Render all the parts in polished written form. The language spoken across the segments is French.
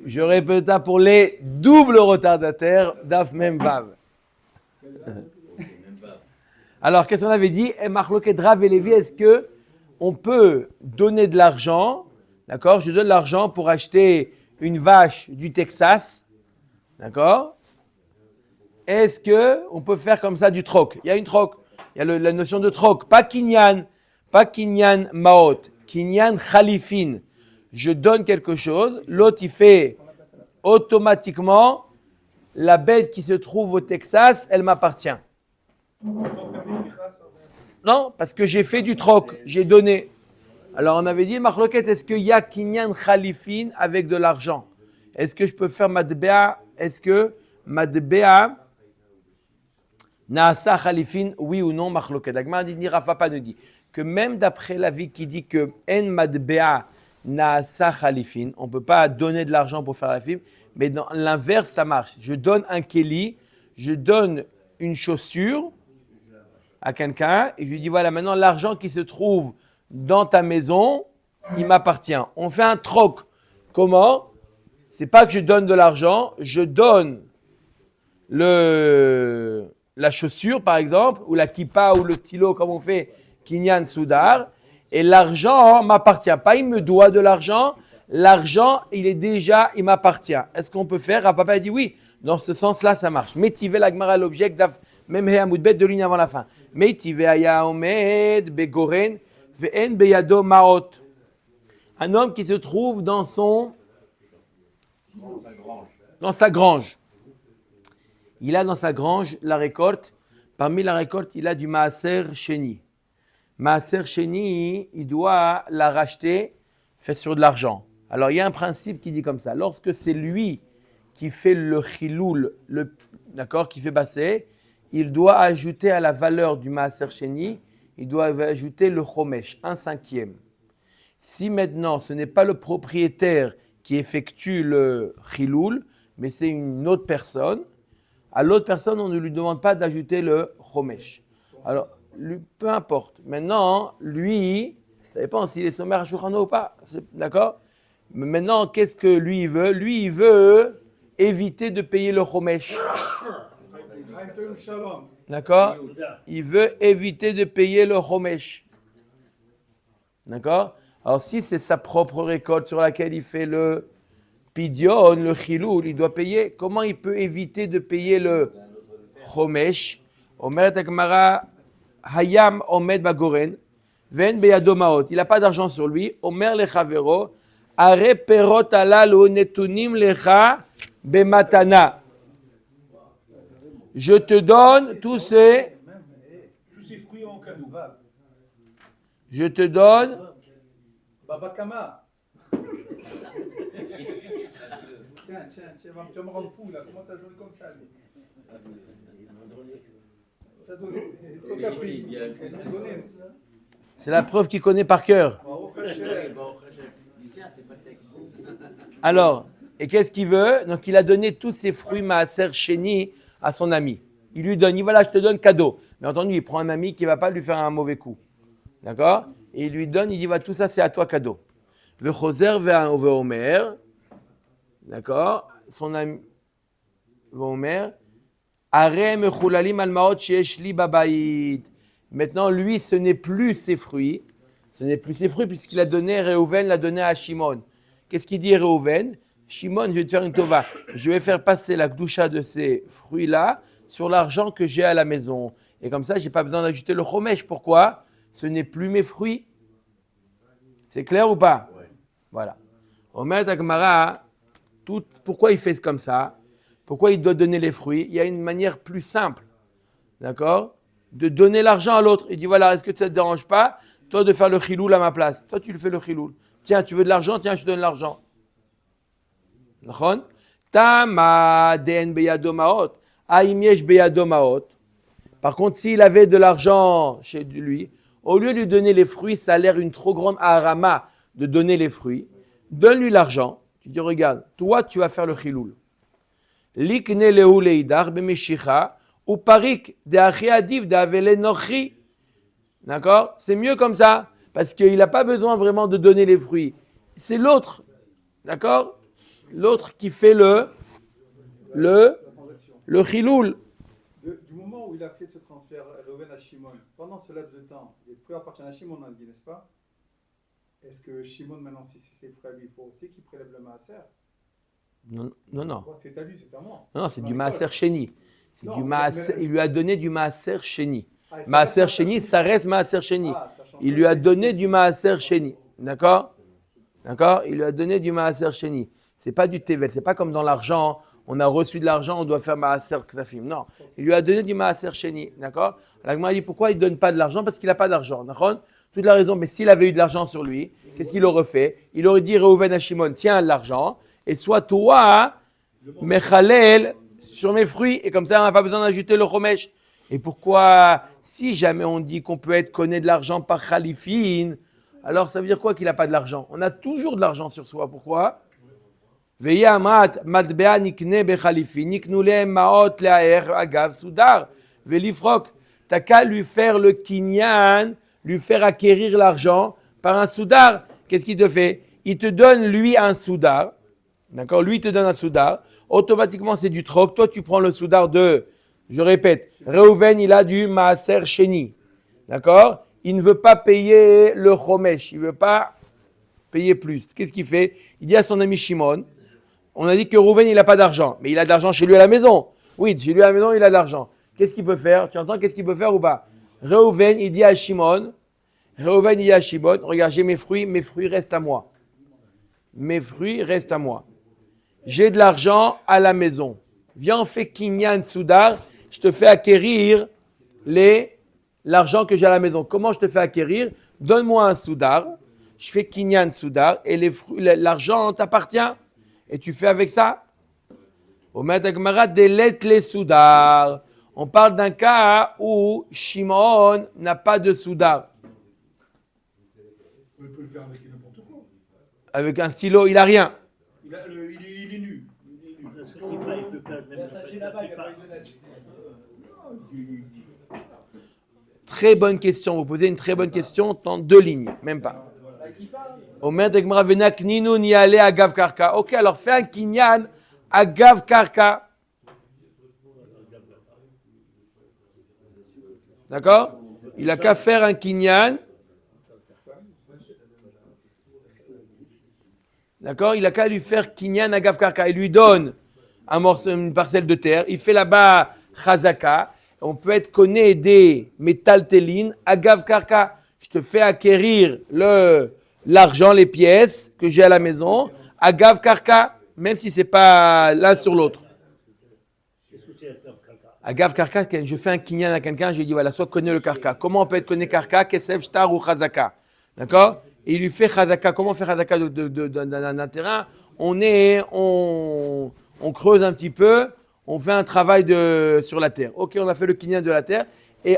Je répète ça pour les doubles retardataires d'Af Mem Vav. Alors, qu'est-ce qu'on avait dit? Marloquet Rav et Lévi, est-ce que on peut donner de l'argent? D'accord? Je donne de l'argent pour acheter une vache du Texas. D'accord? Est-ce que on peut faire comme ça du troc? Il y a une troc. Il y a la notion de troc. Pas kinyan maot. Kinyan khalifin. Je donne quelque chose. L'autre, il fait automatiquement la bête qui se trouve au Texas, elle m'appartient. Non, parce que j'ai fait du troc. J'ai donné. Alors, on avait dit, Marloquet, est-ce qu'il y a kinyan khalifin avec de l'argent? Est-ce que je peux faire madbea? Est-ce que madbea naasa khalifin, oui ou non, Marloquet? La Gemara dit, ni Rafa pas nous dit que même d'après l'avis qui dit que en madbea naasa khalifin, on ne peut pas donner de l'argent pour faire la film, mais dans l'inverse, ça marche. Je donne un keli, je donne une chaussure à quelqu'un et je lui dis, voilà, maintenant l'argent qui se trouve dans ta maison, il m'appartient. On fait un troc. Comment? C'est pas que je donne de l'argent, je donne la chaussure, par exemple, ou la kippa, ou le stylo, comme on fait Kinyan Soudar, et l'argent m'appartient. Pas il me doit de l'argent, l'argent, il m'appartient. Est-ce qu'on peut faire? Papa a dit oui, dans ce sens-là, ça marche. Métivé la Gemara l'objet même Hamoudbet de ligne avant la fin. Métivé aya omed begoren ve'en beyado maot. Un homme qui se trouve dans sa grange. Il a dans sa grange la récolte. Parmi la récolte, il a du maaser sheni. Maaser sheni, il doit la racheter, fait sur de l'argent. Alors, il y a un principe qui dit comme ça. Lorsque c'est lui qui fait le chiloul, d'accord, qui fait basser, il doit ajouter à la valeur du maaser sheni, il doit ajouter le chomesh, 1/5. Si maintenant, ce n'est pas le propriétaire qui effectue le chiloul, mais c'est une autre personne, à l'autre personne, on ne lui demande pas d'ajouter le chomesh. Alors, lui, peu importe. Maintenant, lui, ça dépend s'il est sommaire à Shouchano ou pas. D'accord? Mais maintenant, qu'est-ce que lui, il veut? Lui, il veut éviter de payer le chomesh. D'accord? Il veut éviter de payer le chomesh. D'accord? Alors, si c'est sa propre récolte sur laquelle il fait le pidion, le chiloul, il doit payer. Comment il peut éviter de payer le chomesh? Omer Takmara Hayam Omed Bagoren, Ven Beyado Maot. Il n'a pas d'argent sur lui. Omer Lechavero, Are Perot Alalu Netunim Lecha Bematana. Je te donne tous ces fruits en cadeau. Je te donne. Baba Kama. Tiens, tu vas me rendre fou là. Comment ça joue comme ça lui? T'as donné. C'est la preuve qu'il connaît par cœur. Alors, et qu'est-ce qu'il veut? Donc, il a donné tous ses fruits maaser sheni à son ami. Il lui donne, voilà, je te donne cadeau. Mais entendu, il prend un ami qui ne va pas lui faire un mauvais coup. D'accord? Et il lui donne, il dit, voilà, tout ça, c'est à toi cadeau. Vechoser ve'omer. D'accord? Son ami, Omer. Maintenant, lui, ce n'est plus ses fruits. Ce n'est plus ses fruits puisqu'il a donné, Réhouven l'a donné à Shimon. Qu'est-ce qu'il dit Réhouven? Shimon, je vais te faire une tova. Je vais faire passer la kdusha de ces fruits-là sur l'argent que j'ai à la maison. Et comme ça, je n'ai pas besoin d'ajouter le chomesh. Pourquoi? Ce n'est plus mes fruits. C'est clair ou pas? Ouais. Voilà. Omer Takmara, pourquoi il fait comme ça? Pourquoi il doit donner les fruits? Il y a une manière plus simple, d'accord, de donner l'argent à l'autre. Il dit, voilà, est-ce que ça ne te dérange pas, toi, de faire le chiloul à ma place? Toi, tu le fais le chiloul. Tiens, tu veux de l'argent? Tiens, je te donne l'argent. Tama den beyado maot. Aim yesh beyado maot. Par contre, s'il avait de l'argent chez lui, au lieu de lui donner les fruits, ça a l'air une trop grande harama de donner les fruits. Donne-lui l'argent. Tu dis, regarde, toi, tu vas faire le chiloul. Likne lehu leidar b'meshicha ou parik de achi adif d'avele nochi. D'accord? C'est mieux comme ça, parce qu'il n'a pas besoin vraiment de donner les fruits. C'est l'autre. D'accord? L'autre qui fait le chiloul. Du moment où il a fait ce transfert, Reuven à Shimon, pendant ce laps de temps, les frères appartiennent à Shimon, on a dit, n'est-ce pas? Est-ce que Shimon, maintenant, si c'est ses frères, il faut aussi qu'il prélève le maaser? Non. C'est à lui, c'est à moi. Non, c'est du maaser sheni. C'est Non, du maaser. Il lui a donné du maaser sheni. Ah, et ça Maaser reste sheni, ça reste maaser sheni. Ah, ça change Il pas. lui a donné du maaser sheni. D'accord? Il lui a donné du maaser sheni. C'est pas du tevel. C'est pas comme dans l'argent. On a reçu de l'argent, on doit faire maaser ksafim. Non, il lui a donné du maaser sheni. D'accord? La Gemara dit pourquoi il donne pas de l'argent? Parce qu'il n'a pas d'argent. D'accord? Toute la raison. Mais s'il avait eu de l'argent sur lui, qu'est-ce qu'il aurait fait? Il aurait dit Reuven à Shimon, tiens l'argent et sois toi mechalel sur mes fruits, et comme ça on n'a pas besoin d'ajouter le chomesh. Et pourquoi, si jamais on dit qu'on peut être connu de l'argent par khalifine, alors ça veut dire quoi qu'il n'a pas de l'argent? On a toujours de l'argent sur soi. Pourquoi? Veya matbea nikne bechalifine niknule maot leaer agav soudar velifrok. T'as qu'à lui faire le kinyan, lui faire acquérir l'argent par un soudar. Qu'est-ce qu'il te fait? Il te donne lui un soudar. D'accord? Lui, il te donne un soudar. Automatiquement, c'est du troc. Toi, tu prends le soudar de, je répète, Reuven, il a du maaser sheni. D'accord? Il ne veut pas payer le chomesh. Il ne veut pas payer plus. Qu'est-ce qu'il fait? Il dit à son ami Shimon, on a dit que Reuven, il n'a pas d'argent. Mais il a de l'argent chez lui à la maison. Oui, chez lui à la maison, il a de l'argent. Qu'est-ce qu'il peut faire? Tu entends qu'est-ce qu'il peut faire ou pas? Reuven, il dit à Shimon, regarde, j'ai mes fruits restent à moi. Mes fruits restent à moi. J'ai de l'argent à la maison. Viens, on fait kinyan soudar. Je te fais acquérir l'argent que j'ai à la maison. Comment je te fais acquérir? Donne-moi un soudar. Je fais kinyan soudar et l'argent t'appartient. Et tu fais avec ça. On parle d'un cas où Shimon n'a pas de soudar. On peut le faire avec n'importe quoi. Avec un stylo, il n'a rien. Il est nu. Très bonne question. Vous posez une très bonne question dans 2 lignes, même pas. Omer Degmara Venak Ninu ni ale agav karka. Ok, alors fais un kinyan agav karka. D'accord? Il a qu'à faire un kinyan. D'accord? Il a qu'à lui faire kinyan agav karka. Il lui donne un morceau, une parcelle de terre. Il fait là-bas chazaka. On peut être connu des métaltélines agav karka. Je te fais acquérir l'argent, les pièces que j'ai à la maison, agav karka, même si c'est pas l'un sur l'autre. Agav karka, je fais un kinyan à quelqu'un, je lui dis voilà, soit connais le karka. Comment on peut être connu karka, kesef, shtar ou chazaka. D'accord? Et il lui fait chazaka. Comment on fait chazaka d'un terrain? On creuse un petit peu, on fait un travail sur la terre. Ok, on a fait le kinyan de la terre. Et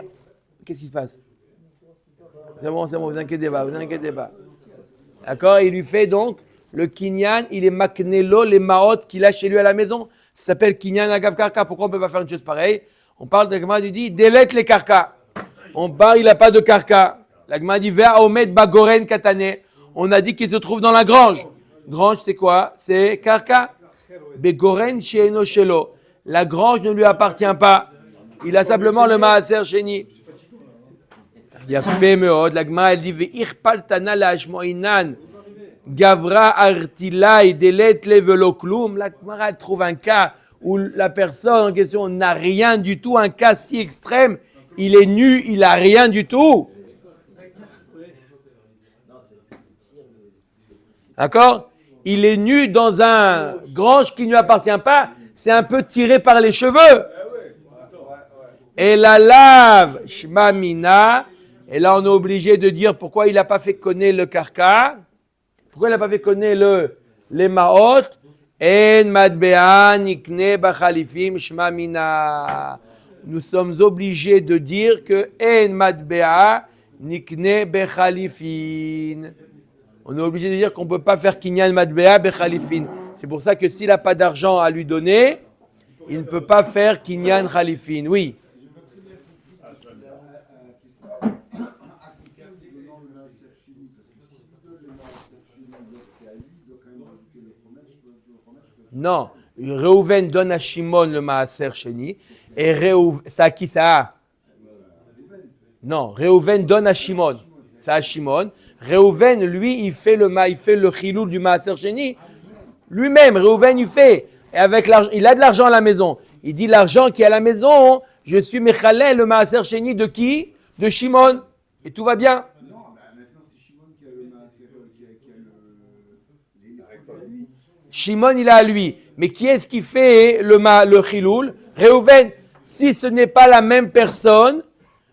qu'est-ce qui se passe? C'est bon, vous inquiétez pas. D'accord? Il lui fait donc le kinyan, il est maknelo, les maot qu'il a chez lui à la maison. Ça s'appelle kinyan agav karka. Pourquoi on ne peut pas faire une chose pareille? On parle de la Gemara, il dit délète les karka. On parle, il n'a pas de karka. La Gemara dit Vea omed bagoren katane. On a dit qu'il se trouve dans la grange. Grange, c'est quoi? C'est karka. Begoren sheeno shelo. La grange ne lui appartient pas. Il a simplement le maaser sheni. Il a fait meod. La Gemara, elle dit Ve'irpal tana la hashmoinan. Gavra artilai delet levelo klum. La Gemara, elle trouve un cas où la personne en question n'a rien du tout, un cas si extrême, il est nu, il n'a rien du tout. D'accord? Il est nu dans un grange qui ne lui appartient pas, c'est un peu tiré par les cheveux. Et la lave, shma mina, et là on est obligé de dire pourquoi il n'a pas fait connaître le karka, pourquoi il n'a pas fait connaître les maot. En matbea nikne bachalifim shma mina. Nous sommes obligés de dire que en matbea nikne bechalifin. On est obligé de dire qu'on ne peut pas faire kinyan matbea bechalifin. C'est pour ça que s'il n'a pas d'argent à lui donner, il ne peut pas faire kinyan khalifin. Oui. Non. Reuven donne à Shimon le Maaser Sheni. Et Reuven, ça à qui ça a? Non, Reuven donne à Shimon. Ça à Shimon. Reuven, lui, il fait le chiloul du Maaser Sheni. Lui-même, Reuven, il fait. Et avec l'argent, il a de l'argent à la maison. Il dit l'argent qui est à la maison, je suis Mechalel, le Maaser Sheni de qui? De Shimon. Et tout va bien. Non, maintenant c'est Shimon qui a le maaser, qui a le. Shimon, il a à lui. Mais qui est-ce qui fait le chiloul? Reuven. Si ce n'est pas la même personne,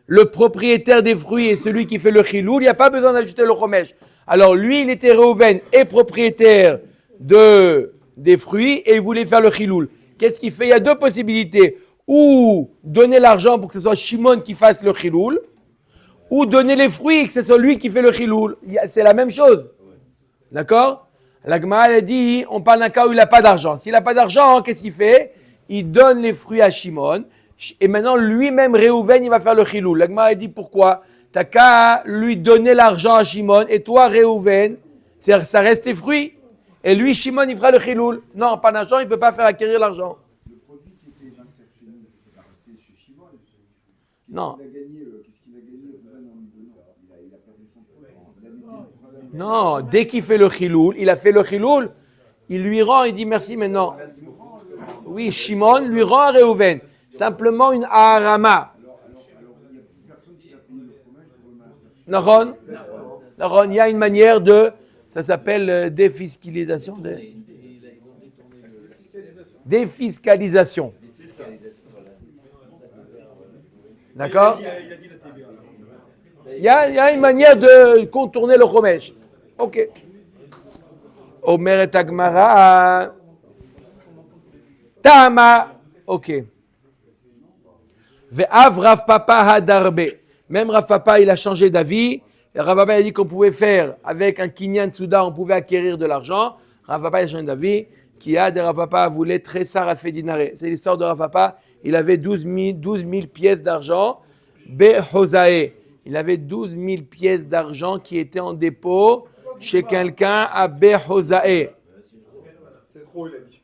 le propriétaire des fruits et celui qui fait le chiloul, il n'y a pas besoin d'ajouter le chomesh. Alors lui, il était Reuven et propriétaire des fruits et il voulait faire le chiloul. Qu'est-ce qu'il fait? Il y a deux possibilités. Ou donner l'argent pour que ce soit Shimon qui fasse le chiloul, ou donner les fruits et que ce soit lui qui fait le chiloul. C'est la même chose. D'accord? La Gemara elle dit, on parle d'un cas où il n'a pas d'argent. S'il n'a pas d'argent, qu'est-ce qu'il fait? Il donne les fruits à Shimon. Et maintenant, lui-même, Reuven, il va faire le chiloul. La Gemara elle dit, pourquoi? T'as qu'à lui donner l'argent à Shimon. Et toi, Reuven, ça reste tes fruits. Et lui, Shimon, il fera le chiloul. Non, pas d'argent, il ne peut pas faire acquérir l'argent. Le produit qui était maaser chez nous, il va rester chez Shimon. Non. Qu'est-ce qu'il a gagné Reuven en lui donnant? Il a perdu son produit. Non, dès qu'il fait le chiloul, il a fait le chiloul, il lui rend, il dit merci maintenant. Oui, Shimon lui rend à Reuven. Simplement une harama. Alors, il n'y a plus personne qui a payé le fromage pour le maaser. Naron, il y a une manière de, ça s'appelle défiscalisation. Défiscalisation. D'accord? Il a dit la TVA. Il y a une manière de contourner le chomesh. Ok. Omer et Agmara. Tama. Ok. Ve'av Rav Papa Hadarbe. Même Rav Papa, il a changé d'avis. Rav Papa a dit qu'on pouvait faire avec un kinyan souda, on pouvait acquérir de l'argent. Rav Papa a changé d'avis. Qui a de Rav Papa voulait Tressar Alfé Dinare. C'est l'histoire de Rav Papa. Il avait 12 000 pièces d'argent. Behozae. Il avait 12 000 pièces d'argent qui étaient en dépôt chez quelqu'un à Behozae. C'est trop, il a dit.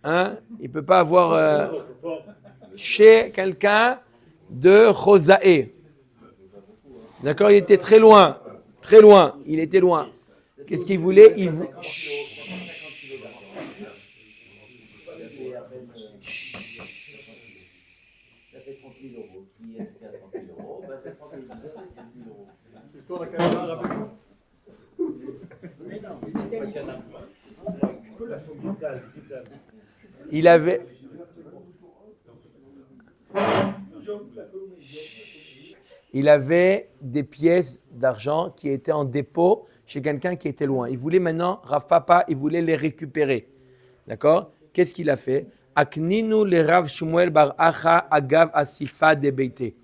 Hein? Il ne peut pas avoir chez quelqu'un de Hozae. D'accord? Il était très loin. Très loin. Il était loin. Qu'est-ce qu'il voulait? Ça fait 30 000 euros. Qui est-ce qui a 30 000 euros? Ben, c'est 30 000 euros. 10 000 euros. Tu tournes la caméra rapidement. Il avait. Il avait des pièces d'argent qui étaient en dépôt chez quelqu'un qui était loin. Il voulait maintenant, Rav Papa, il voulait les récupérer. D'accord? Qu'est-ce qu'il a fait? Akninu le Rav Shmuel bar Acha agav asifa de beite.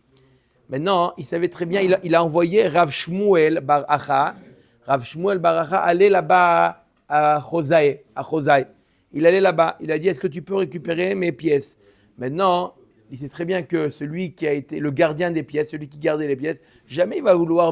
Maintenant, il savait très bien, il a envoyé Rav Shmuel bar Acha. Rav Shmuel bar Acha allait là-bas à Chosaï. Il allait là-bas. Il a dit, est-ce que tu peux récupérer mes pièces? Maintenant, il sait très bien que celui qui a été le gardien des pièces, celui qui gardait les pièces, jamais il va vouloir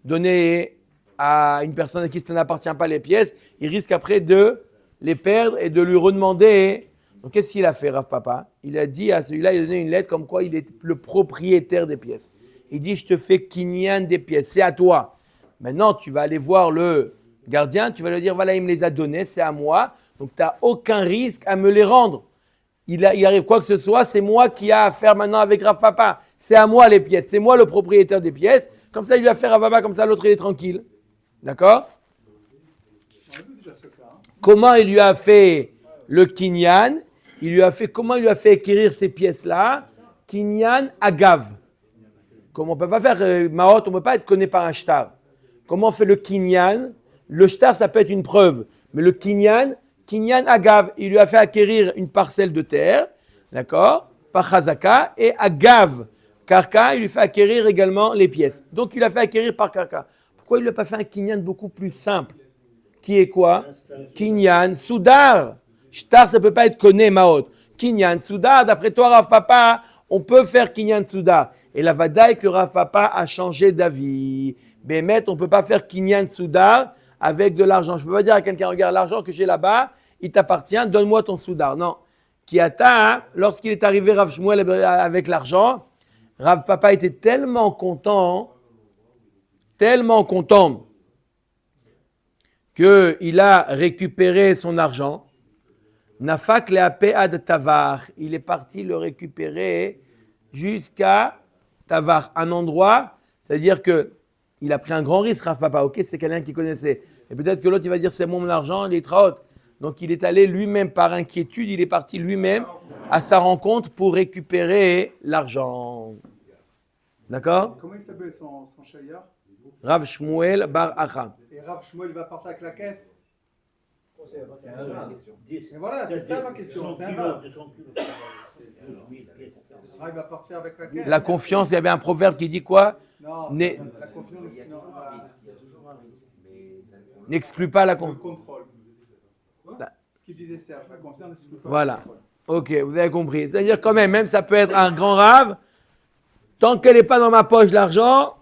donner à une personne à qui ça n'appartient pas les pièces. Il risque après de les perdre et de lui redemander. Donc, qu'est-ce qu'il a fait, Rav Papa? Il a dit à celui-là, il a donné une lettre comme quoi il est le propriétaire des pièces. Il dit, je te fais kinyan des pièces, c'est à toi. Maintenant, tu vas aller voir le gardien, tu vas lui dire, voilà, il me les a donnés, c'est à moi. Donc, tu n'as aucun risque à me les rendre. Il arrive quoi que ce soit, c'est moi qui ai à faire maintenant avec Rav Papa. C'est à moi les pièces, c'est moi le propriétaire des pièces. Comme ça, il lui a fait Rav Papa, comme ça, l'autre, il est tranquille. D'accord? On a vu déjà ce cas. Hein. Comment il lui a fait le kinyan? Comment il lui a fait acquérir ces pièces-là? Kinyan agav. Comment on ne peut pas faire Maot, on ne peut pas être connu par un shtar. Comment on fait le kinyan? Le shtar, ça peut être une preuve. Mais le kinyan agav, il lui a fait acquérir une parcelle de terre, d'accord, par chazaka, et agav, karka, il lui fait acquérir également les pièces. Donc il a fait acquérir par karka. Pourquoi il ne lui a pas fait un kinyan beaucoup plus simple? Qui est quoi? Kinyan soudar. Shtar, ça ne peut pas être koné maot. Kinyan soudar, d'après toi, Rav Papa, on peut faire kinyan soudar. Et la vadaï que Rav Papa a changé d'avis. Bémet, on ne peut pas faire kinyan soudar avec de l'argent. Je ne peux pas dire à quelqu'un, regarde l'argent que j'ai là-bas, il t'appartient, donne-moi ton soudar. Non. Kiata, lorsqu'il est arrivé Rav Shmuel avec l'argent, Rav Papa était tellement content qu'il a récupéré son argent. Nafak le'ape ad Tavar. Il est parti le récupérer jusqu'à Tavar, un endroit, c'est-à-dire que il a pris un grand risque, Rav Papa. Ok, c'est quelqu'un qui connaissait. Et peut-être que l'autre, il va dire c'est mon argent, il est traot. Donc il est allé lui-même par inquiétude, il est parti lui-même à sa rencontre pour récupérer l'argent. D'accord? Comment il s'appelle son chayar? Rav Shmuel bar Acha. Et Rav Shmuel, il va partir avec la caisse? C'est un peu la question. Et voilà, c'est ça ma question. C'est un Rav. Ah, il va partir avec la caisse. La confiance, il y avait un proverbe qui dit quoi? Non, Né- la confiance, Il y a non, toujours un risque. Il y a toujours un risque. Mais ça ne- N'exclut pas la le confiance. contrôle. Là. Ce qu'il disait Serge, la confiance n'exclut pas Voilà. le contrôle. Ok, vous avez compris. C'est-à-dire quand même ça peut être un grand rave, tant qu'elle n'est pas dans ma poche l'argent,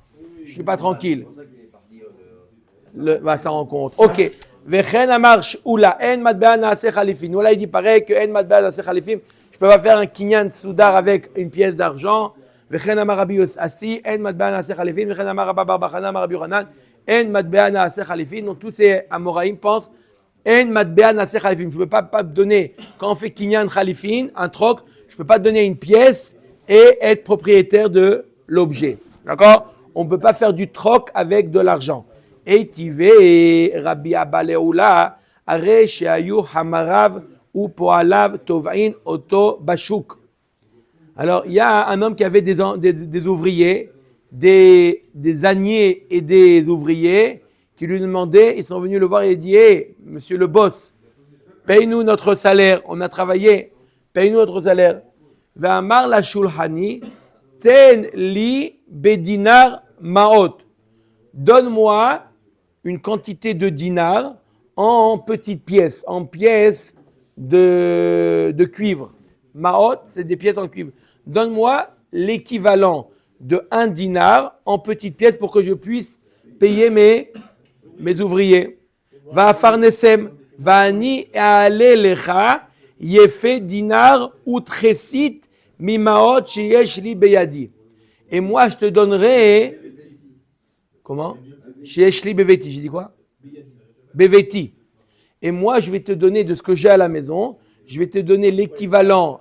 je ne suis pas tranquille. C'est pour ça qu'il est parti Va sa rencontre. Ok. Vechen amar sh'ula en matbea naaseh khalifin. Voilà, il dit pareil que en matbea naaseh khalifin. Je peux pas faire un kinyan soudar avec une pièce d'argent. Vechen amar Rabbi Yossi en matbea naaseh khalifin. Vechen amar Rabba bar Bachana amar Rabbi Yochanan en matbea naaseh khalifin. Donc tous ces amoraïm pensent en matbea naaseh khalifin. Je peux pas donner quand on fait kinyan khalifin, un troc. Je peux pas donner une pièce et être propriétaire de l'objet. D'accord? On ne peut pas faire du troc avec de l'argent. Eitivé Rabbi Abba Leula, Are Sheayu Hamarav ou Poalav Tov'in Oto Bashuk. Alors, il y a un homme qui avait des ouvriers, des âniers et des ouvriers qui lui demandaient, ils sont venus le voir et dit hey, monsieur le boss, paye-nous notre salaire, on a travaillé, paye-nous notre salaire. Ve'amar la shulhani, ten li bedinar maot. Donne-moi une quantité de dinars en petites pièces, en pièces de cuivre. Maot, c'est des pièces en cuivre. Donne-moi l'équivalent de 1 dinar en petites pièces pour que je puisse payer mes ouvriers. Va farnesem, va ani ale lecha, yefe dinar utresit mimaot sheyesh li beyadi. Et moi, je te donnerai... Comment? Sheyesh beveti, j'ai dit quoi? Beveti. Et moi, je vais te donner de ce que j'ai à la maison, je vais te donner l'équivalent.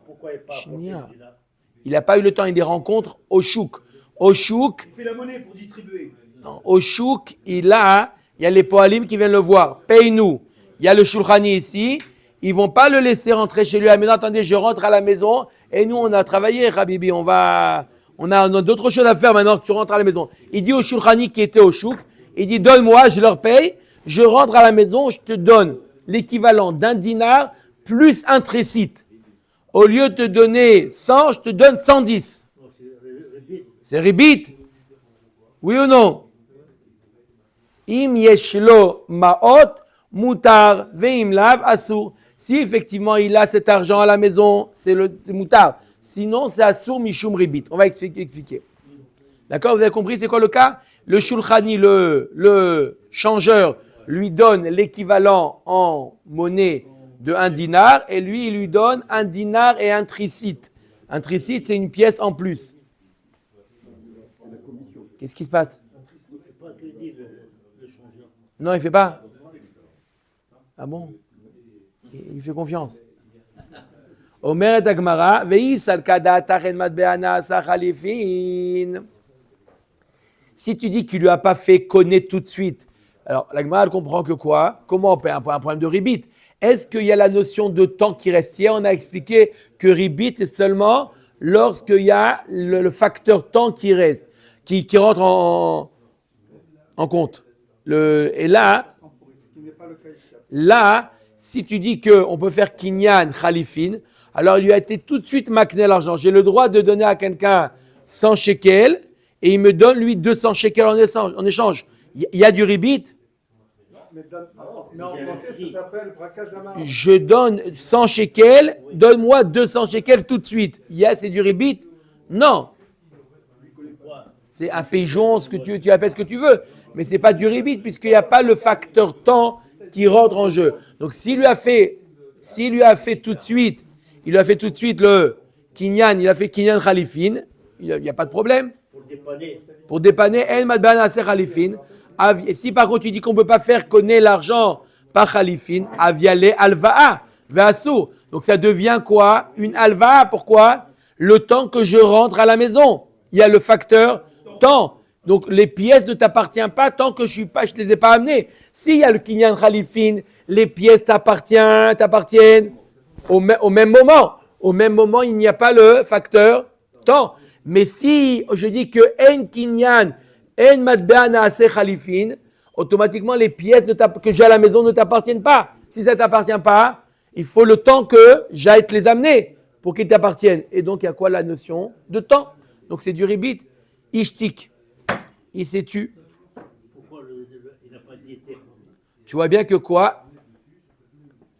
Il n'a pas eu le temps, il les rencontre au chouk. Au chouk, Il fait la monnaie pour distribuer. non, au chouk, il y a les poalim qui viennent le voir. Paye-nous. Il y a le shulchani ici. Ils ne vont pas le laisser rentrer chez lui. Ah, mais attendez, je rentre à la maison. Et nous, on a travaillé, Habibi. On a d'autres choses à faire maintenant que tu rentres à la maison. Il dit au shulchani qui était au chouk, il dit, donne-moi, je leur paye. Je rentre à la maison, je te donne l'équivalent d'un dinar plus un trécite. Au lieu de te donner 100, je te donne 110. C'est ribit. Oui ou non? Im yeshlo maot mutar veim lav asur. Si effectivement il a cet argent à la maison, c'est mutar. Sinon c'est asur mishum ribit. On va expliquer. D'accord? Vous avez compris c'est quoi le cas? Le shulchani, le changeur, lui donne l'équivalent en monnaie de 1 dinar et lui, il lui donne 1 dinar et un tricite. Un tricite, c'est une pièce en plus. Qu'est-ce qui se passe? Non, il ne fait pas. Ah bon? Il fait confiance. Omer et Agmara, ve'isal kada taren matbeana sa khalifin. Si tu dis qu'il ne lui a pas fait connaître tout de suite, alors l'Agmara elle comprend que quoi? Comment on peut un problème de ribit? Est-ce qu'il y a la notion de temps qui reste? Hier, on a expliqué que ribit, c'est seulement lorsqu'il y a le facteur temps qui reste, qui rentre en compte. Et là, si tu dis qu'on peut faire kinyan khalifin, alors il lui a été tout de suite makné l'argent. J'ai le droit de donner à quelqu'un 100 shekels et il me donne lui 200 shekels en échange. Il y a du ribit. Mais en français, ça s'appelle braquage à main. Je donne 100 shekels, donne-moi 200 shekels tout de suite. C'est du ribit? Non. C'est un pigeon, ce que tu appelles ce que tu veux. mais ce n'est pas du ribit, puisqu'il n'y a pas le facteur temps qui rentre en jeu. Donc, s'il lui a fait tout de suite, le kinyan, il a fait kinyan khalifin, il n'y a pas de problème. Pour dépanner, el madban aser khalifin. Et si par contre tu dis qu'on ne peut pas faire connaître l'argent par khalifin, aviale alva'a, ve'asu. Donc ça devient quoi? Une alva'a. Pourquoi? Le temps que je rentre à la maison. Il y a le facteur temps. Donc les pièces ne t'appartiennent pas tant que je ne les ai pas amenées. S'il y a le kinyan khalifin, les pièces t'appartiennent au même moment. Au même moment, il n'y a pas le facteur temps. Mais si je dis que en kinyan, en matbea naaseh khalifin, automatiquement les pièces que j'ai à la maison ne t'appartiennent pas. Si ça ne t'appartient pas, il faut le temps que j'aille te les amener pour qu'ils t'appartiennent. Et donc, il y a quoi la notion de temps? Donc, c'est du ribit. Ishtik. Il s'est tu. Pourquoi il n'a pas dit terme? Tu vois bien que quoi?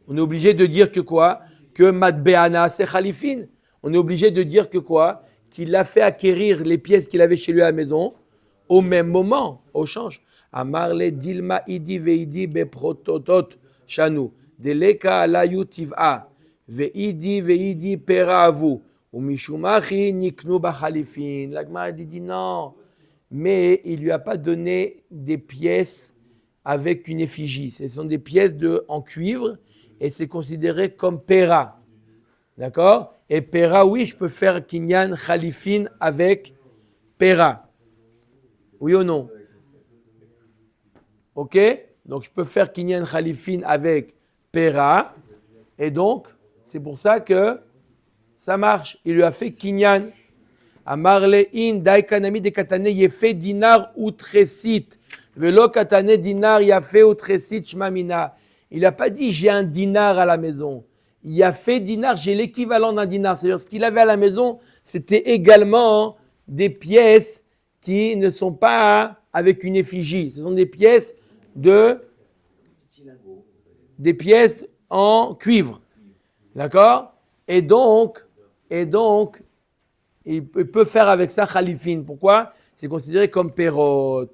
On est obligé de dire que quoi? Que matbeana c'est khalifin. On est obligé de dire que quoi? Qu'il a fait acquérir les pièces qu'il avait chez lui à la maison au même moment, au change. Amarle dilma idi veidi beprototot shanu. Deleka alayu tiv'a. Veidi pera avu. Umishumachi niknu bachalifin. La Gemara dit non. Mais il ne lui a pas donné des pièces avec une effigie. Ce sont des pièces en cuivre et c'est considéré comme pera. D'accord? Et pera, oui, je peux faire kinyan khalifin avec pera. Oui ou non? Ok? Donc je peux faire kinyan khalifin avec pera. Et donc, c'est pour ça que ça marche. Il lui a fait kinyan. Amarle in daikanami de katane yefe dinar utresit. Velo katane dinar yafe utresit shmamina. Il n'a pas dit j'ai un dinar à la maison. Il a fait dinar, j'ai l'équivalent d'un dinar. C'est-à-dire ce qu'il avait à la maison, c'était également des pièces qui ne sont pas avec une effigie. Ce sont des pièces en cuivre. D'accord? Et donc, il peut faire avec ça khalifin. Pourquoi? C'est considéré comme perot.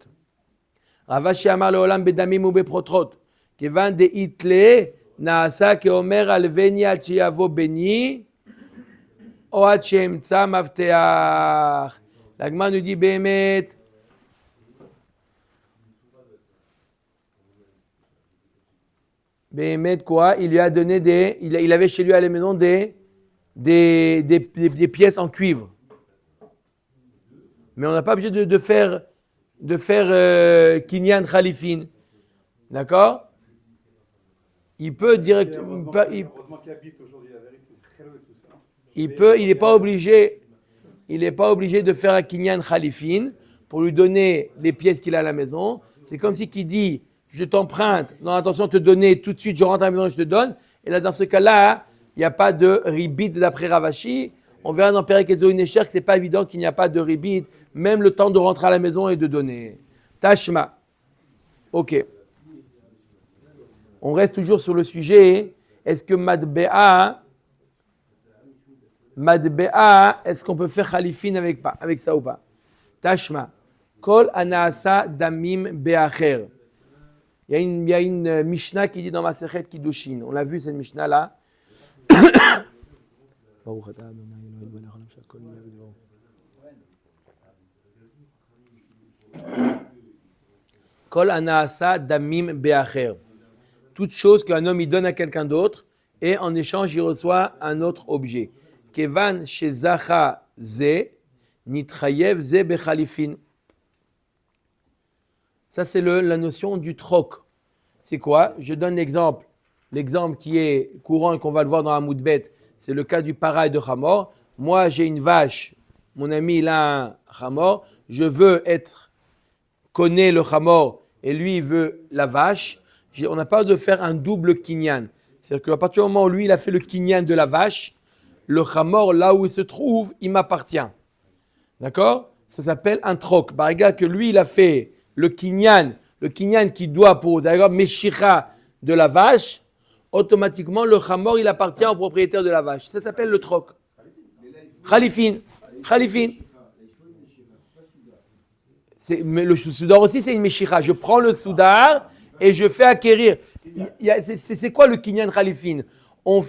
Ravashi amar leolam bedamim ou beprotrot. Kevan de itle naasa keomer alveni ad sheyavo beni ou ad sheemtza mavteach. La Gemara nous dit behemet. Behemet quoi? Il lui a donné il avait chez lui à la maison des pièces en cuivre. Mais on n'a pas obligé de faire kinyan khalifin. D'accord? Il peut directement. Heureusement qu'il habite aujourd'hui, la vérité, c'est très loin tout ça. Il n'est pas obligé de faire un kinyan khalifin pour lui donner les pièces qu'il a à la maison. C'est comme si qui dit, je t'emprunte, dans l'intention de te donner tout de suite, je rentre à la maison et je te donne. Et là, dans ce cas-là, il n'y a pas de ribit d'après Ravashi. On verra dans Perek Ezo Inesher que ce n'est pas évident qu'il n'y a pas de ribit, même le temps de rentrer à la maison et de donner. Tashma. Ok. On reste toujours sur le sujet. Est-ce que Madbe'a, est-ce qu'on peut faire Khalifin avec ça ou pas? Tashma. Kol anaasa damim be'acher. Il y a une Mishnah qui dit dans Masechet Kiddushin. On l'a vu cette Mishnah-là. Kol anaasa damim be'acher. Toute chose qu'un homme il donne à quelqu'un d'autre et en échange il reçoit un autre objet. Kevan shezacha ze nitrayev ze bechalifin. Ça c'est la notion du troc. C'est quoi? Je donne l'exemple. L'exemple qui est courant et qu'on va le voir dans la Moudbet, c'est le cas du para et de Hamor. Moi j'ai une vache, mon ami il a un Hamor, je veux connaît le Hamor et lui il veut la vache. On n'a pas de faire un double kinyan. C'est-à-dire qu'à partir du moment où lui, il a fait le kinyan de la vache, le chamor, là où il se trouve, il m'appartient. D'accord? Ça s'appelle un troc. Par égard que lui, il a fait le kinyan qui doit pour, d'ailleurs, Meshira de la vache, automatiquement, le chamor, il appartient au propriétaire de la vache. Ça s'appelle le troc. Khalifin. Mais le soudar aussi, c'est une meshicha. Je prends le soudar et je fais acquérir. C'est quoi le kinyan khalifin? On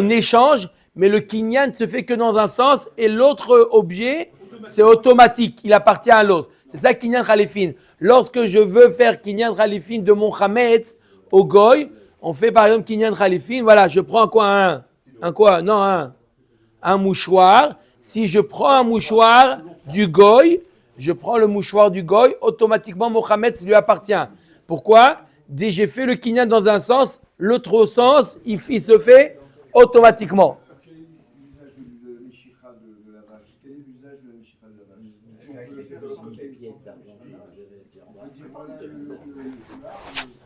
échange, mais le kinyan ne se fait que dans un sens et l'autre objet, c'est automatique. Il appartient à l'autre. C'est ça kinyan khalifin. Lorsque je veux faire kinyan khalifin de mon chametz au goy, on fait par exemple kinyan khalifin. Voilà, je prends quoi? Un mouchoir. Si je prends un mouchoir du goy, je prends le mouchoir du goy, automatiquement mon chametz lui appartient. Pourquoi? Dès que j'ai fait le kinyan dans un sens, l'autre sens, il se fait automatiquement. Quel est l'usage de Meshicha de la vache? Quel est l'usage de Meshicha de la vache? Si on peut le faire sans qu'il y ait Pièces d'argent, on peut dire voilà le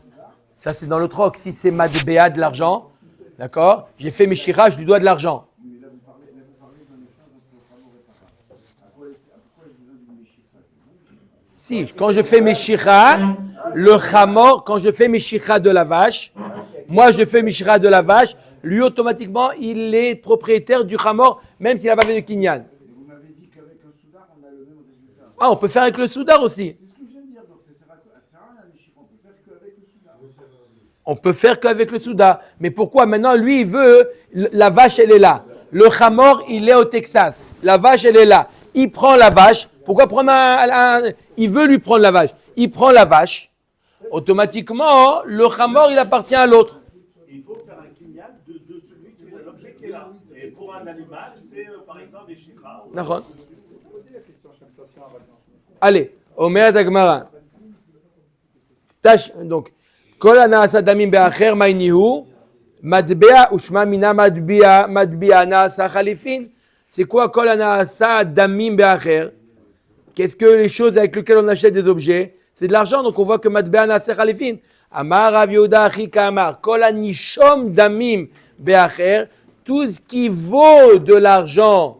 soudar. Ça, c'est dans le troc. Si c'est madbéa de l'argent, d'accord? J'ai fait mes shira, je lui dois de l'argent. Mais là, vous parlez d'un échange entre le Hamor et Papa. Pourquoi est-ce besoin d'une Meshicha? Si, quand je fais mes shira, le chamor, quand je fais mes shira de la vache, moi je fais mes shira de la vache, lui automatiquement, il est propriétaire du chamor, même s'il n'a pas fait de kinyan. Vous m'avez dit qu'avec un soudar, on a le même résultat. Ah, on peut faire avec le soudar aussi. C'est ce que je viens de dire, donc ça sert à rien la Meshicha. On peut faire qu'avec le soudar. On peut faire qu'avec le soudar. Mais pourquoi? Maintenant, lui, il veut, la vache, elle est là. Le chamor, il est au Texas. La vache, elle est là. Il prend la vache. Pourquoi prendre il veut lui prendre la vache. Il prend la vache. Automatiquement, le chamor, il appartient à l'autre. Il faut faire un kinyan de celui qui est l'objet qui est là. Et pour un animal, c'est par exemple des chikras. D'accord. Posez la question, Shem Tassia, maintenant. Allez, Omer Dagmara. Tâche, donc, Kol Anaasa Damim Be'acher Mainihu, Madbea Ushma Mina Madbea Naasa Khalifin. C'est quoi Kol Anaasa Damim Be'acher? Qu'est-ce que les choses avec lesquelles on achète des objets? C'est de l'argent, donc on voit que Madbea Naasa Khalifin. Amar Rav Yehuda Achika Amar, Kol Anishom Damim Be'acher, tout ce qui vaut de l'argent,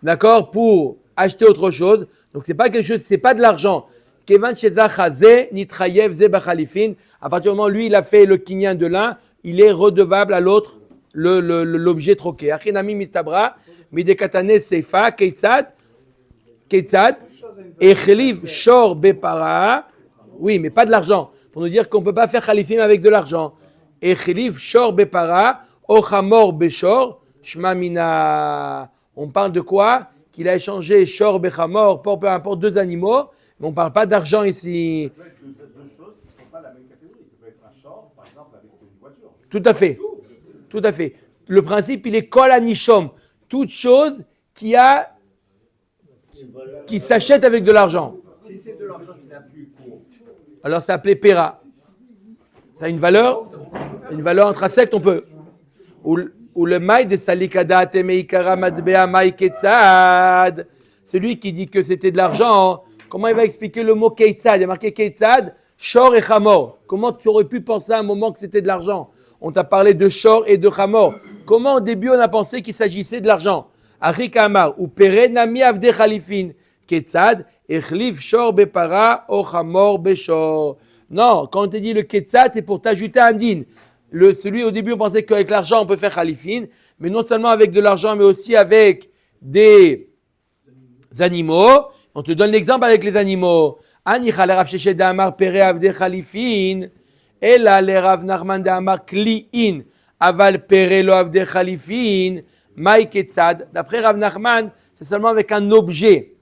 d'accord, pour acheter autre chose. Donc c'est pas quelque chose, c'est pas de l'argent. Kevan Sheza Chazé Nitrayev Zeba Khalifin. À partir du moment où lui il a fait le kinyan de l'un, il est redevable à l'autre l'objet troqué. Achinami mistabra midekatane seifa keitzad echeliv shor bepara. Oui, mais pas de l'argent. Pour nous dire qu'on peut pas faire khalifim avec de l'argent. Echeliv shor bepara ochamor beshor shma mina. On parle de quoi? Qu'il a échangé shor bechamor pour peu importe deux animaux. Mais on ne parle pas d'argent ici. Ça peut être deux choses qui ne sont pas la même catégorie. Ça peut être un short, par exemple, avec une voiture. Tout à fait. Tout à fait. Le principe, il est kol anishom. Toute chose qui s'achète avec de l'argent. Si c'est de l'argent qui n'a plus cours, Alors, c'est appelé pera. Ça a une valeur intrinsèque, on peut. Ou le maï de salikada temeikara madbea maï ketzad. Celui qui dit que c'était de l'argent, comment il va expliquer le mot keitzad? Il y a marqué keitzad, shor et chamor. Comment tu aurais pu penser à un moment que c'était de l'argent? On t'a parlé de shor et de chamor. Comment au début on a pensé qu'il s'agissait de l'argent? Achik Amar, ou pere nami avde khalifin, keitzad, echlif shor bepara, o chamor beshor. Non, quand on te dit le keitzad, c'est pour t'ajouter un din. Celui au début on pensait qu'avec l'argent on peut faire khalifin, mais non seulement avec de l'argent, mais aussi avec des animaux. On te donne l'exemple avec les animaux. Ani khale Rav Sheshet d'Amar pere avde khalifin, ela le Rav Nachman d'Amar kliin, aval pere lo avde khalifin, maï ketzad. D'après Rav Nachman, c'est seulement avec un objet,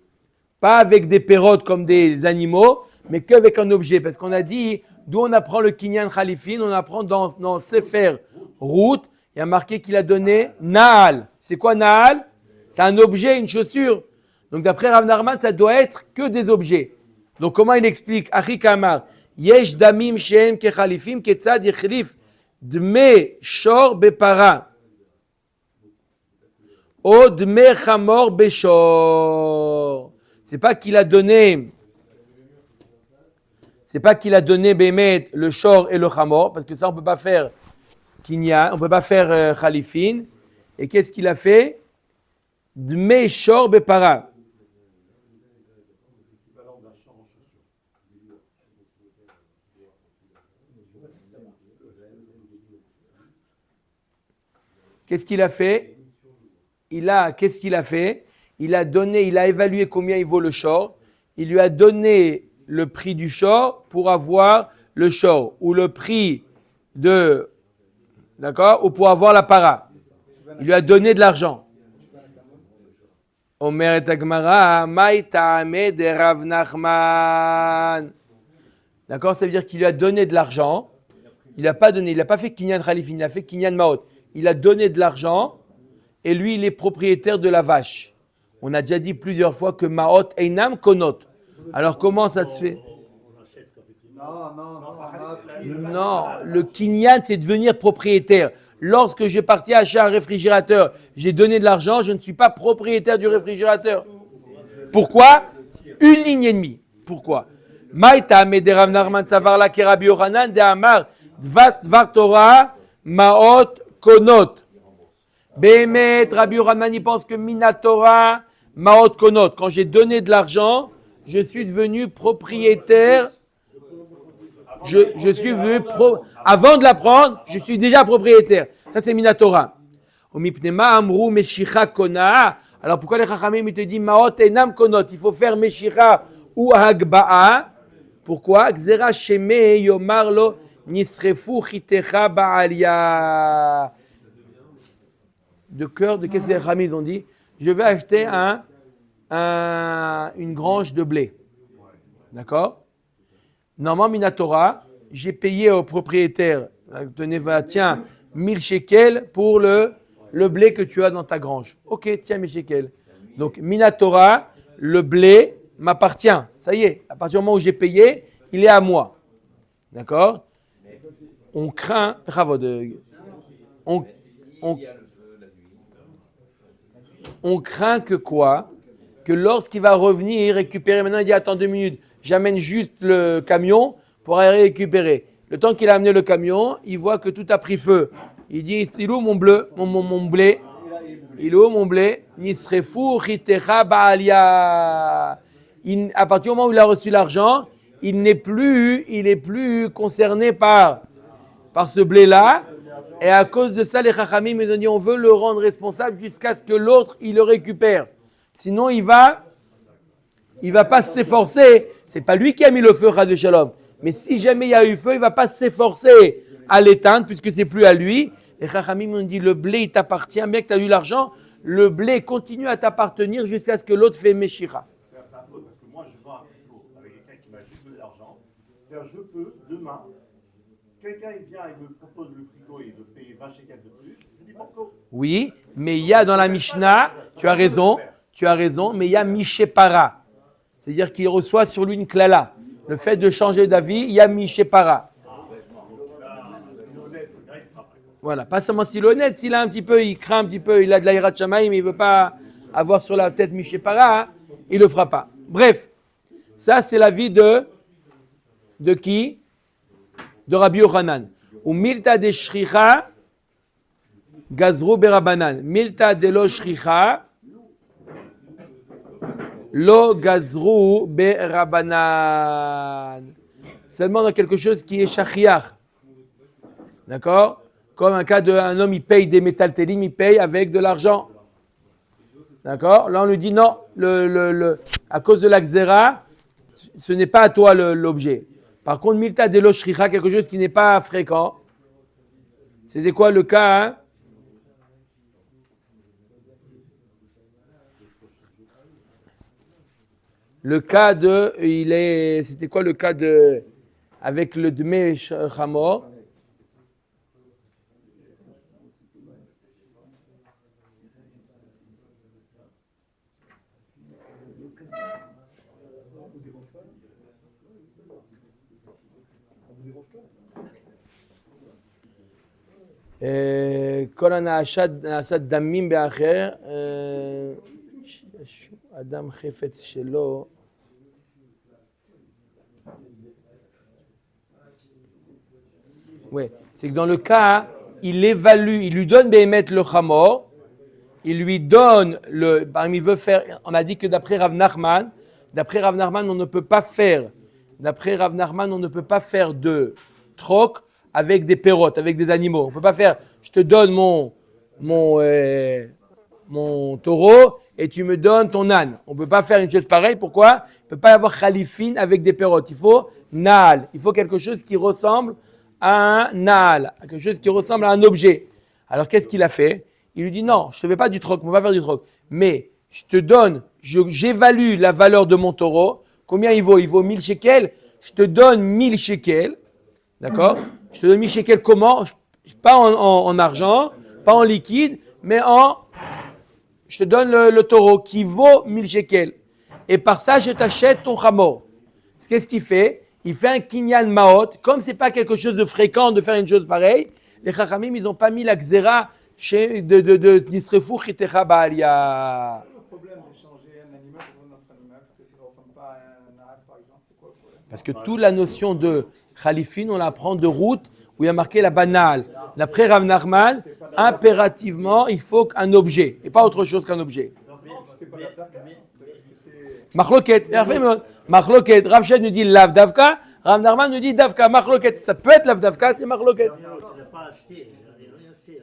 pas avec des pérotes comme des animaux, mais qu'avec un objet. Parce qu'on a dit, d'où on apprend le kinyan khalifin, on apprend dans Sefer Route, il y a marqué qu'il a donné Naal. C'est quoi Naal? C'est un objet, une chaussure. Donc d'après Rav Nachman, ça doit être que des objets. Donc comment il explique? Achik Amar, yesh damim she'en kechalifim ketzad yechlif dme shor bepara o dme chamor beshor. C'est pas qu'il a donné bémet le shor et le chamor, parce que ça on peut pas faire kinyan, on peut pas faire khalifin. Et qu'est-ce qu'il a fait? Dme shor bepara. Qu'est-ce qu'il a fait? Qu'est-ce qu'il a fait? il a évalué combien il vaut le shor, il lui a donné le prix du shor pour avoir le shor, ou le prix de, d'accord, ou pour avoir la para. Il lui a donné de l'argent. Omer et Agmara, Maï ta'ame de Rav Nachman. D'accord, ça veut dire qu'il lui a donné de l'argent. Il n'a pas fait Kinyan Khalifin, il a fait Kinyan Maot. Il a donné de l'argent et lui, il est propriétaire de la vache. On a déjà dit plusieurs fois que Maot Einam Konot. Alors comment ça se fait? Non, le Kinyan, c'est devenir propriétaire. Lorsque j'ai parti acheter un réfrigérateur, j'ai donné de l'argent, je ne suis pas propriétaire du réfrigérateur. Pourquoi? Une ligne et demie. Pourquoi? Maïta Mederav Narman Savarla Kerabi Yohanan de Amar Dvar Torah Maot Konot. Behemet, Rabbi Yohanan, il pense que Minatora Maot Konot. Quand j'ai donné de l'argent, je suis devenu propriétaire. Je suis devenu avant de la prendre, je suis déjà propriétaire. Ça, c'est Minatora. Alors, pourquoi les Chachamim te disent Maot Enam Konot? Il faut faire Meshicha ou Hagba'a. Pourquoi? Gzera Sheme Yomarlo Nisrefu Chitecha Ba'alia. De cœur, de qu'est-ce que les Chachamim ont dit? Je vais acheter une grange de blé. D'accord? Normalement, Minatora, j'ai payé au propriétaire, tiens, 1000 shekels pour le blé que tu as dans ta grange. Ok, tiens, 1000 shekels. Donc, Minatora, le blé m'appartient. Ça y est, à partir du moment où j'ai payé, il est à moi. D'accord? On craint, on craint que quoi? Que lorsqu'il va revenir récupérer, maintenant il dit attends 2 minutes, j'amène juste le camion pour aller récupérer. Le temps qu'il a amené le camion, il voit que tout a pris feu. Il dit, il est où mon blé? Il est où mon blé? Nisrefu chitecha ba'alia. À partir du moment où il a reçu l'argent, il n'est plus concerné par ce blé-là. Et à cause de ça, les Chachamim ils ont dit, on veut le rendre responsable jusqu'à ce que l'autre, il le récupère. Sinon, il va pas s'efforcer. C'est pas lui qui a mis le feu, Chas Shalom. Mais si jamais il y a eu feu, il va pas s'efforcer à l'éteindre puisque c'est plus à lui. Les Chachamim ont dit, le blé, il t'appartient, bien que tu as eu l'argent, le blé continue à t'appartenir jusqu'à ce que l'autre fait Meshira. Parce que moi, je vends un frigo avec quelqu'un qui m'a juste donné de l'argent. Je peux, demain, quelqu'un il vient et me propose le frigo et il veut payer 20 shekels de plus. Je dis pourquoi? Oui, mais il y a dans la Mishnah, tu as raison, mais il y a Mishepara. C'est-à-dire qu'il reçoit sur lui une klala. Le fait de changer d'avis, il y a Mishepara. Voilà, pas seulement s'il est honnête, s'il a un petit peu, il craint un petit peu, il a de l'aïrat shamaïm, mais il ne veut pas avoir sur la tête Mishepara, hein, il ne le fera pas. Bref, ça c'est l'avis de qui? De Rabbi Yochanan. Ou milta de shricha, gazru berabanan. Milta de lo shricha, lo gazru berabanan. Seulement dans quelque chose qui est shachiach. D'accord? Comme un cas d'un homme, il paye des métaltélim, il paye avec de l'argent. D'accord? Là, on lui dit non, à cause de la xéra, ce n'est pas à toi l'objet. Par contre, milta de lo shricha, quelque chose qui n'est pas fréquent. C'était quoi le cas, hein? Le cas c'était quoi le cas avec le dmei chamor? כל הנעשת דמים באחר, אדם חפץ שלו, ouais, c'est que dans le cas, il évalue, il lui donne béhémet le chamor, il lui donne il veut faire, on a dit que d'après Rav Nachman, on ne peut pas faire de troc avec des pérotes, avec des animaux. On ne peut pas faire, je te donne mon mon taureau et tu me donnes ton âne. On ne peut pas faire une chose pareille. Pourquoi? Il ne peut pas y avoir khalifin avec des pérotes. Il faut naal. Il faut quelque chose qui ressemble à un naal, quelque chose qui ressemble à un objet. Alors qu'est-ce qu'il a fait? Il lui dit non, je ne te fais pas du troc, on ne va pas faire du troc. Mais je te donne, j'évalue la valeur de mon taureau. Combien il vaut? Il vaut 1000 shekels. Je te donne 1000 shekels. D'accord? Je te donne 1000 shekels comment? Pas en argent, pas en liquide, mais je te donne le taureau qui vaut 1000 shekels. Et par ça, je t'achète ton chameau. Qu'est-ce qu'il fait? Il fait un kinyan maot. Comme ce n'est pas quelque chose de fréquent de faire une chose pareille, les chachamim, ils n'ont pas mis la xéra de Nisrefu Chitecha Baalia. Le problème de changer un animal pour un autre animal, parce que ça ne ressemble pas à un arabe par exemple, c'est quoi le problème? Parce que toute la notion de khalifin, on la prend de route où il y a marqué la banale. D'après Rav Nachman, impérativement, il faut un objet et pas autre chose qu'un objet. C'était pas la Daka, c'était... Machloket, Machloket, Rav Shed nous dit lav davka, Rav Nachman nous dit davka, Machloket. Ça peut être lav davka, c'est Machloket. Il n'a pas acheté, il n'a rien acheté.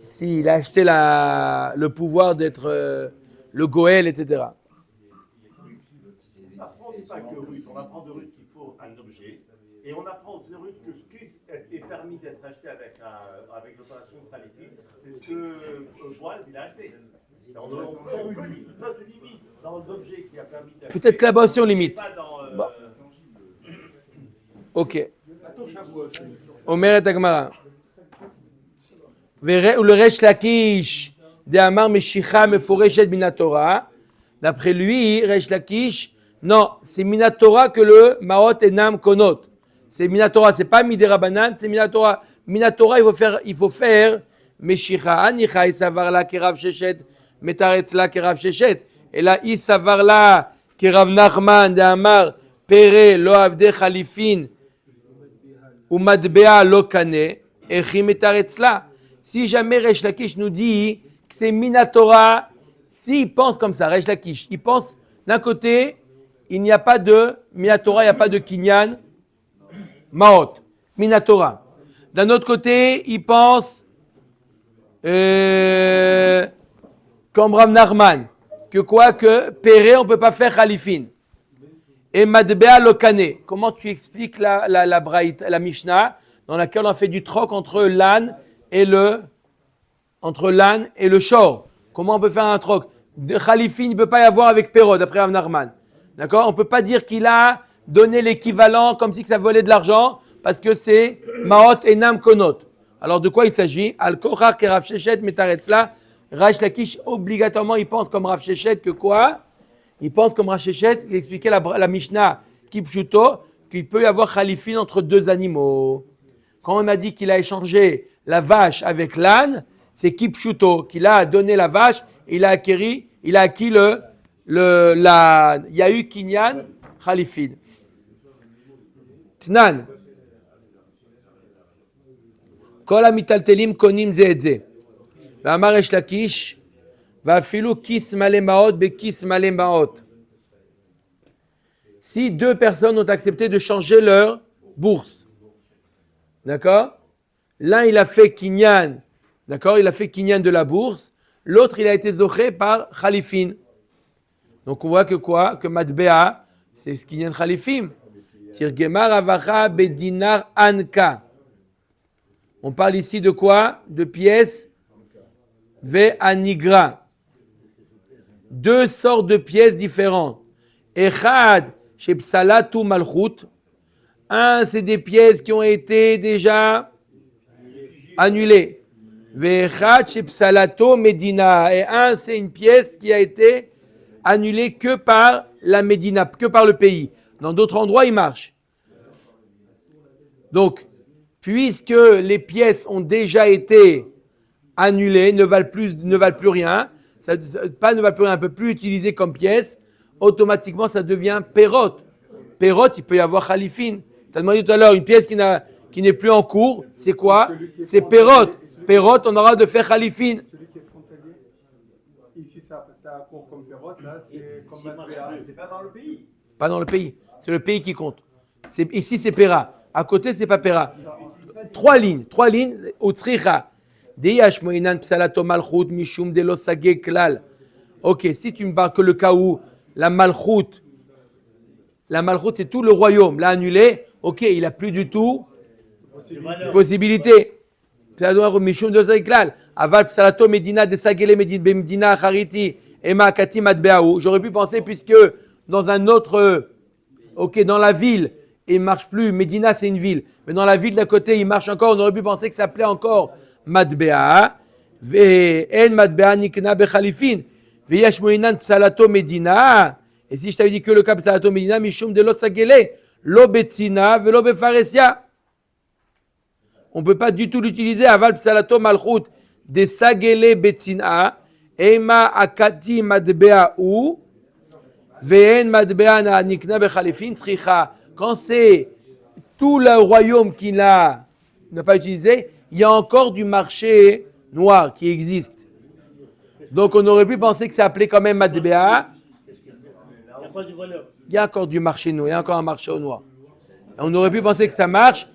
Si, il a acheté le pouvoir d'être le Goël, etc. On apprend pas que Ruth, on apprend de Ruth qu'il faut un objet, et on apprend de Ruth que ce qui est permis d'être acheté avec l'opération de Khalifin, c'est ce que Boaz il a acheté. On peut notre limite dans l'objet qui a permis d'acheter. Peut-être que là-bas aussi on limite. Pas dans, Bon. Ok. Omer et Agmara. Ou le Resh Lakish de Amar Meshicha Meforeshet Minatora. D'après lui, Resh Lakish, non, c'est Minatora que le Maot Enam Konot. C'est Minatora, c'est pas Miderabanan, c'est Minatora. Minatora, il faut faire Meshicha Anicha Isavarla Kerav Sheshet Metaretzla Kerav Sheshet. Et là, Isavarla Kerav Nachman de Amar Pere Lo Avde Khalifin ou Madbea Lo Kane Echi Metaretzla. Si jamais Resh Lakish nous dit que c'est Minatora, s'il pense comme ça, Resh Lakish, il pense d'un côté, il n'y a pas de Minatora, il n'y a pas de Kinyan, Maot, Minatora. D'un autre côté, il pense comme Rav Nachman, que quoi que Péré, on ne peut pas faire Khalifin. Et Madbea Lokane. Comment tu expliques la Braït, la Mishnah, dans laquelle on fait du troc entre l'âne et le shor? Comment on peut faire un troc? De Khalifin, il ne peut pas y avoir avec Péro, d'après Rav Nachman. D'accord? On ne peut pas dire qu'il a donné l'équivalent comme si ça volait de l'argent, parce que c'est Maot Enam Konot. Alors de quoi il s'agit? Al-Kochar ke Rav Sheshet Metaretzla. Resh Lakish, obligatoirement, il pense comme Rav Sheshet que quoi? Il pense comme Rav Sheshet, il expliquait la Mishnah Kipshuto, qu'il peut y avoir Khalifin entre deux animaux. Quand on a dit qu'il a échangé la vache avec l'âne, c'est Kipshuto, qu'il a donné la vache et il a acquis l'âne. Il y a eu Kinyan, Khalifin. Tnan. Kol hamitaltelim konim ze et ze. Ve'amar Resh Lakish, ve'afilu kis male maot bekis male maot. Si deux personnes ont accepté de changer leur bourse, d'accord? L'un, il a fait Kinyan, d'accord? Il a fait Kinyan de la bourse. L'autre, il a été zoché par Khalifin. Donc, on voit que quoi? Que Matbea, c'est Kinyan Khalifim. Tirgemar avacha bedinar anka. On parle ici de quoi? De pièces ve anigra. Deux sortes de pièces différentes. Echad chez Psalatu Malchut. Un, c'est des pièces qui ont été déjà annulées. Ve'echad chez Psalato Medina. Et un, c'est une pièce qui a été annulée que par la Médina, que par le pays. Dans d'autres endroits, il marche. Donc, puisque les pièces ont déjà été annulées, ne valent plus rien, ne valent plus rien, on ne peut plus utiliser comme pièce, automatiquement, ça devient Pérot. Pérot, il peut y avoir Khalifin. Tu as demandé tout à l'heure, une pièce qui n'est plus en cours, c'est quoi? C'est Pérot. Pérot, on aura de faire Khalifin. Celui qui est frontalier, ici ça court comme Perrotte, là c'est comme Matbea. C'est pas dans le pays. Pas dans le pays, c'est le pays qui compte. Ici, c'est Péra. À côté, c'est pas Péra. Trois lignes, au Tzricha. Deyash moinan psalato malchut mishum de lo sage klal. Ok, si tu me parles que le cas où la malchut c'est tout le royaume, l'a annulé, ok, il n'a plus du tout possibilité. Mishum de lo sage klal. Aval psalato medina de sagele medina chariti ema kati matbeaou. J'aurais pu penser puisque dans un autre, ok, dans la ville, il ne marche plus. Medina, c'est une ville. Mais dans la ville d'à côté, il marche encore. On aurait pu penser que ça s'appelait encore Matbea. En Matbea nikna bechalifin. Veyash moinan psalato Medina. Et si je t'avais dit que le cas psalato Medina, mishum de lo sagele, lo betzina, velo befaresia. On ne peut pas du tout l'utiliser. Aval psalato malchut de sagele betzina. Ema akati Matbea ou. Ve'en Matbea na nikna bechalifin. Tzricha. Quand c'est tout le royaume qui n'a pas utilisé, il y a encore du marché noir qui existe. Donc on aurait pu penser que c'est appelé quand même Matbea. Il n'y a pas de valeur. Il y a encore du marché noir, il y a encore un marché au noir. On aurait pu penser que ça marche.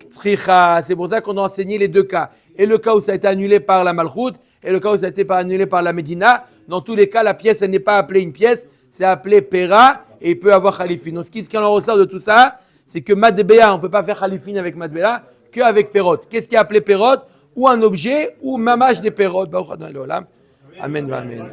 C'est pour ça qu'on a enseigné les deux cas. Et le cas où ça a été annulé par la Malchut, et le cas où ça a été annulé par la Médina. Dans tous les cas, la pièce, elle n'est pas appelée une pièce, c'est appelé Pera. Et il peut avoir Khalifin. Donc, ce qu'on en ressort de tout ça, c'est que Matbea, on ne peut pas faire Khalifin avec Matbea qu'avec Perot. Qu'est-ce qui est appelé Perot? Ou un objet, ou mamage des Perot. Amen. Amen.